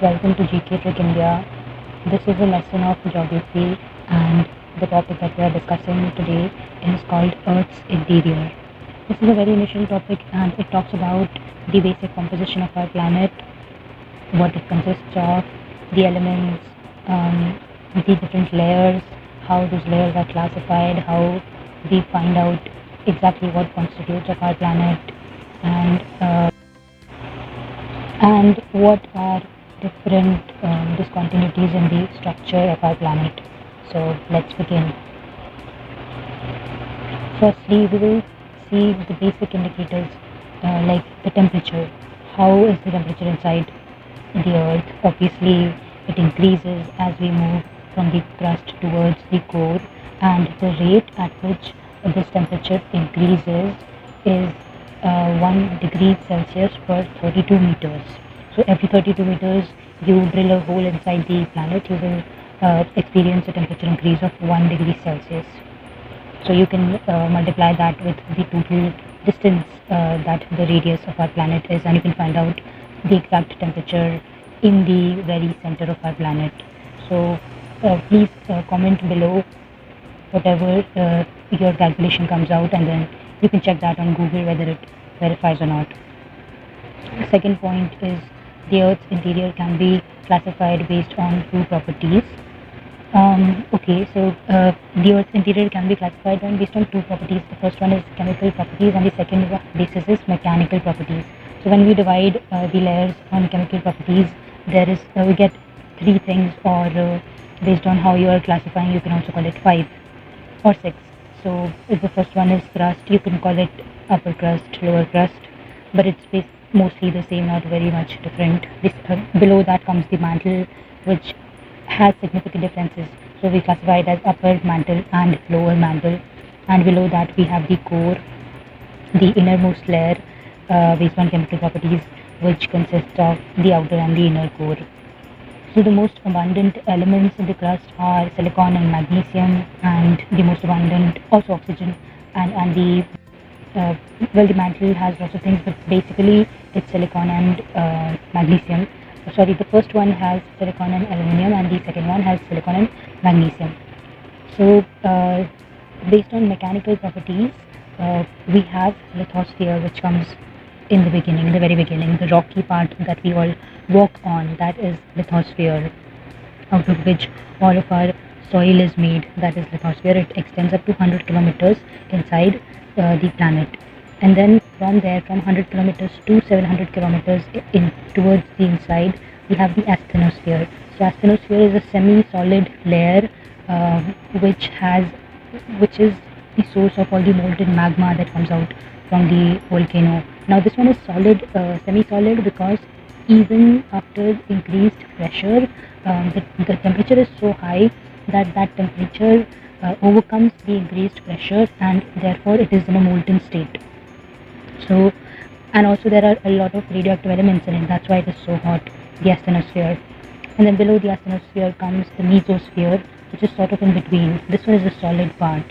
Welcome to GK Trick India. This is a lesson of geography, and the topic that we are discussing today is called Earth's interior. This is a very initial topic and it talks about the basic composition of our planet, what it consists of, the elements, the different layers, how those layers are classified, how we find out exactly what constitutes of our planet, and what are different discontinuities in the structure of our planet. So let's begin. Firstly, we will see the basic indicators like the temperature. How is the temperature inside the earth? Obviously, it increases as we move from the crust towards the core, and the rate at which this temperature increases is 1 degree Celsius per 32 meters. So every 32 meters you drill a hole inside the planet, you will experience a temperature increase of 1 degree Celsius. So you can multiply that with the total distance that the radius of our planet is, and you can find out the exact temperature in the very center of our planet. So please comment below whatever your calculation comes out, and then you can check that on Google whether it verifies or not. The second point is the Earth's interior can be classified based on two properties. The Earth's interior can be classified based on two properties. The first one is chemical properties, and the second basis is mechanical properties. So when we divide the layers on chemical properties, there is we get three things, or based on how you are classifying, you can also call it 5 or 6. So if the first one is crust, you can call it upper crust, lower crust, but it's mostly the same, not very much different. Below that comes the mantle, which has significant differences. So we classify it as upper mantle and lower mantle, and below that we have the core, the innermost layer based on chemical properties, which consists of the outer and the inner core. So the most abundant elements in the crust are silicon and magnesium, and the most abundant also oxygen, and the the mantle has lots of things, but basically it's silicon and magnesium. Sorry, the first one has silicon and aluminum, and the second one has silicon and magnesium. So based on mechanical properties, we have lithosphere, which comes in the beginning, the very beginning, the rocky part that we all walk on, that is lithosphere, out of which all of our soil is made. That is lithosphere. It extends up to 100 kilometers inside the planet, and then from there, from 100 kilometers to 700 kilometers in towards the inside, we have the asthenosphere. So asthenosphere is a semi-solid layer which is the source of all the molten magma that comes out from the volcano. Now this one is solid, semi-solid, because even after increased pressure, the temperature is so high that temperature overcomes the increased pressure, and therefore it is in a molten state. So, and also there are a lot of radioactive elements in it. That's why it is so hot, the asthenosphere. And then below the asthenosphere comes the mesosphere, which is sort of in between. This one is the solid part.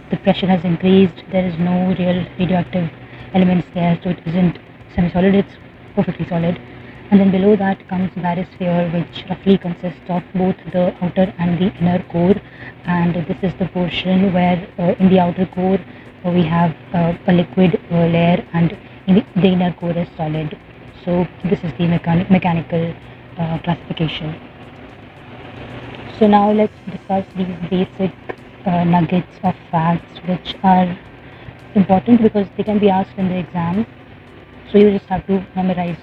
The pressure has increased. There is no real radioactive elements there, so it isn't semi-solid. It's perfectly solid. And then below that comes bathysphere, which roughly consists of both the outer and the inner core. And this is the portion where in the outer core we have a liquid layer, and in the inner core is solid. So this is the mechanical classification. So now let's discuss these basic nuggets of facts, which are important because they can be asked in the exam. So you just have to memorize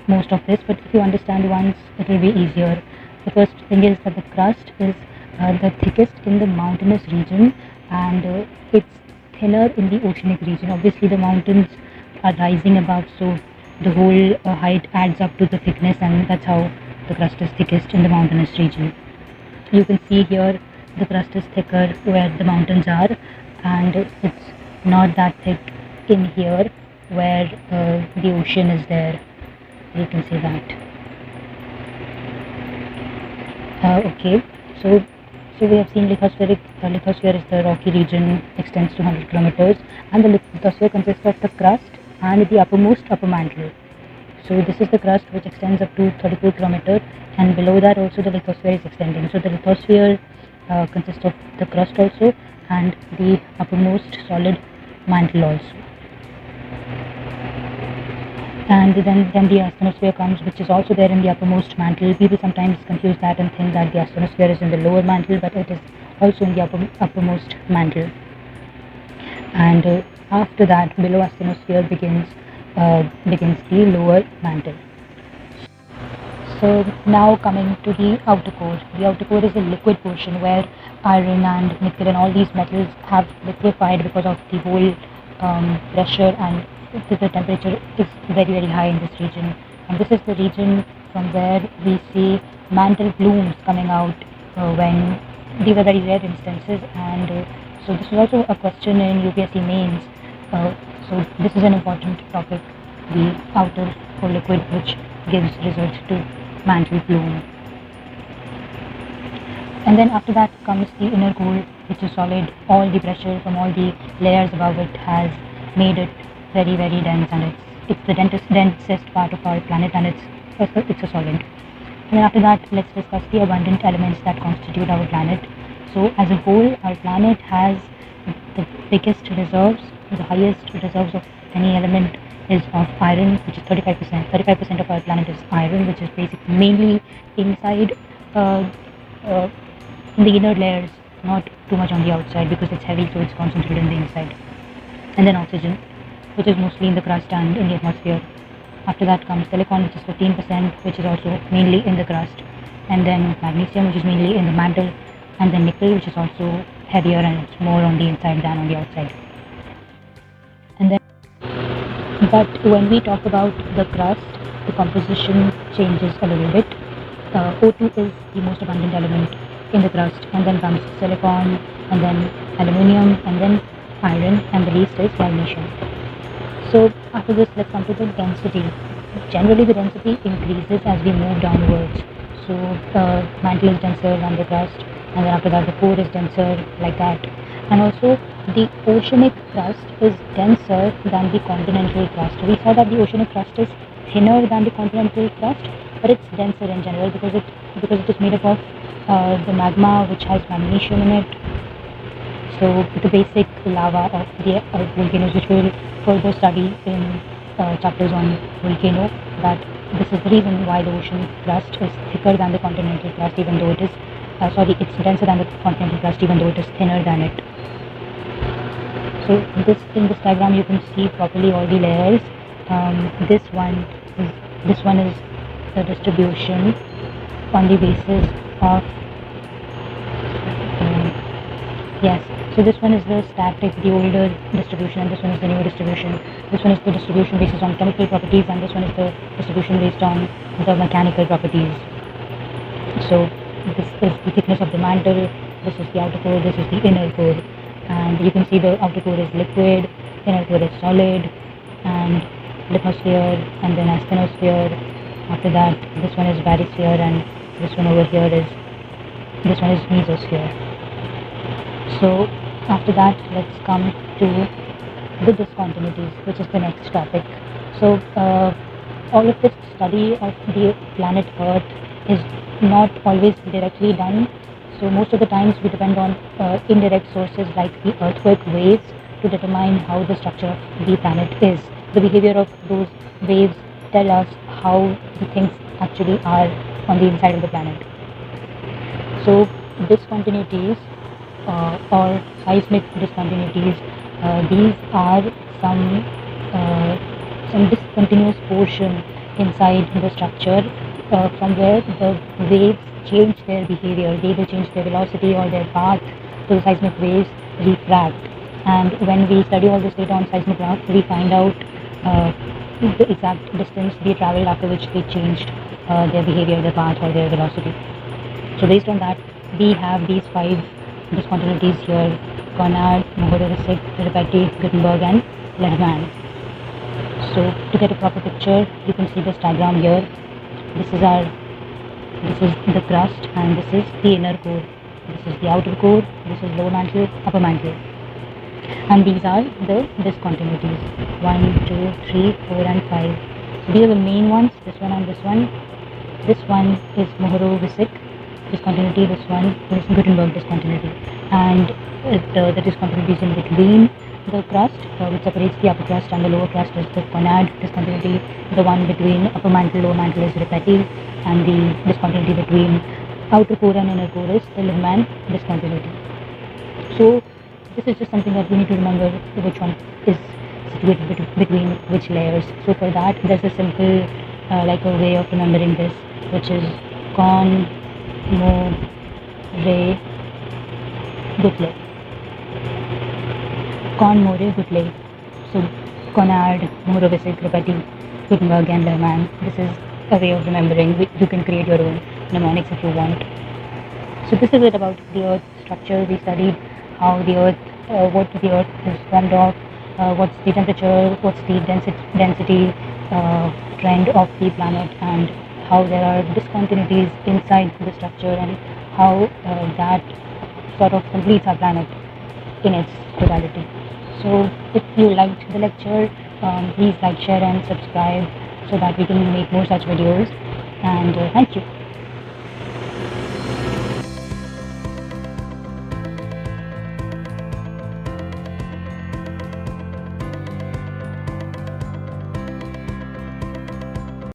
most of this, but if you understand once, it will be easier. The first thing is that the crust is the thickest in the mountainous region, and it's thinner in the oceanic region. Obviously the mountains are rising above, so the whole height adds up to the thickness, and that's how the crust is thickest in the mountainous region. You can see here the crust is thicker where the mountains are, and it's not that thick in here where the ocean is there. You can see that. Okay, so we have seen lithosphere is the rocky region, extends to 100 kilometers, and the lithosphere consists of the crust and the upper mantle. So this is the crust which extends up to 34 kilometers, and below that also the lithosphere is extending. So the lithosphere consists of the crust also and the uppermost solid mantle also. And then the asthenosphere comes, which is also there in the uppermost mantle. People sometimes confuse that and think that the asthenosphere is in the lower mantle, but it is also in the uppermost mantle. And after that, below asthenosphere begins the lower mantle. So now coming to the outer core. The outer core is a liquid portion where iron and nickel and all these metals have liquefied because of the whole pressure, and the temperature is very high in this region. And this is the region from where we see mantle plumes coming out when these are very rare instances. And so this is also a question in UPSC mains. So this is an important topic, the outer core liquid, which gives result to mantle plume. And then after that comes the inner core, which is solid. All the pressure from all the layers above it has made it very dense, and it's the densest part of our planet, and it's a solid. And then after that, let's discuss the abundant elements that constitute our planet. So as a whole, our planet has the biggest reserves, the highest reserves of any element is of iron, which is 35%. 35% of our planet is iron, which is basically mainly inside in the inner layers, not too much on the outside because it's heavy, so it's concentrated in the inside. And then oxygen, which is mostly in the crust and in the atmosphere. After that comes silicon, which is 15%, which is also mainly in the crust. And then magnesium, which is mainly in the mantle. And then nickel, which is also heavier and it's more on the inside than on the outside. And then, but when we talk about the crust, the composition changes a little bit. O2 is the most abundant element in the crust, and then comes silicon, and then aluminium, and then iron, and the least is magnesium. So after this, let's come to the density. Generally, the density increases as we move downwards. So mantle is denser than the crust, and then after that the core is denser, like that. And also the oceanic crust is denser than the continental crust. We saw that the oceanic crust is thinner than the continental crust, but it's denser in general because it is made up of the magma, which has magnesium in it. So the basic lava of the volcanoes, which we will further study in chapters on volcano, that this is the reason why the ocean crust is thicker than the continental crust, even though it is it's denser than the continental crust, even though it is thinner than it. So in this diagram you can see properly all the layers. This one is the distribution on the basis of yes. So this one is the static, the older distribution, and this one is the new distribution. This one is the distribution based on chemical properties, and this one is the distribution based on the mechanical properties. So this is the thickness of the mantle, this is the outer core, this is the inner core. And you can see the outer core is liquid, inner core is solid, and lithosphere, and then asthenosphere. After that, this one is barysphere, and this one over here is mesosphere. So after that, let's come to the discontinuities, which is the next topic. So all of this study of the planet Earth is not always directly done. So most of the times we depend on indirect sources like the earthquake waves to determine how the structure of the planet is. The behavior of those waves tell us how the things actually are on the inside of the planet. So discontinuities or seismic discontinuities, these are some discontinuous portion inside the structure from where the waves change their behavior. They will change their velocity or their path, so the seismic waves refract. And when we study all this data on seismograph, we find out the exact distance they traveled after which they changed their behavior, their path, or their velocity. So based on that, we have these 5 discontinuities here: Conrad, Moholy-Rissik, Ripetti, Gutenberg, and Lehman. So to get a proper picture, you can see this diagram here. This is the crust, and this is the inner core. This is the outer core. This is lower mantle, upper mantle. And these are the discontinuities: 1, 2, 3, 4, and 5. These are the main ones, this one and this one. This one is Mohorovičić discontinuity, this one is Gutenberg discontinuity, and the discontinuities in between the crust, which separates the upper crust and the lower crust, is the Conrad discontinuity. The one between upper mantle, lower mantle is Ripetti, and the discontinuity between outer core and inner core is the Lehmann discontinuity. So this is just something that we need to remember, which one is situated between which layers. So for that, there's a simple like a way of remembering this, which is con mo re gutle. Con more gutle. So Conrad, Mohorovičić, Ripetti, Gutenberg, and Lehmann. This is a way of remembering. You can create your own mnemonics if you want. So this is it about the Earth structure. We studied how the Earth, what the Earth is formed of, what's the temperature, what's the density trend of the planet, and how there are discontinuities inside the structure, and how that sort of completes our planet in its totality. So if you liked the lecture, please like, share and subscribe so that we can make more such videos, and thank you.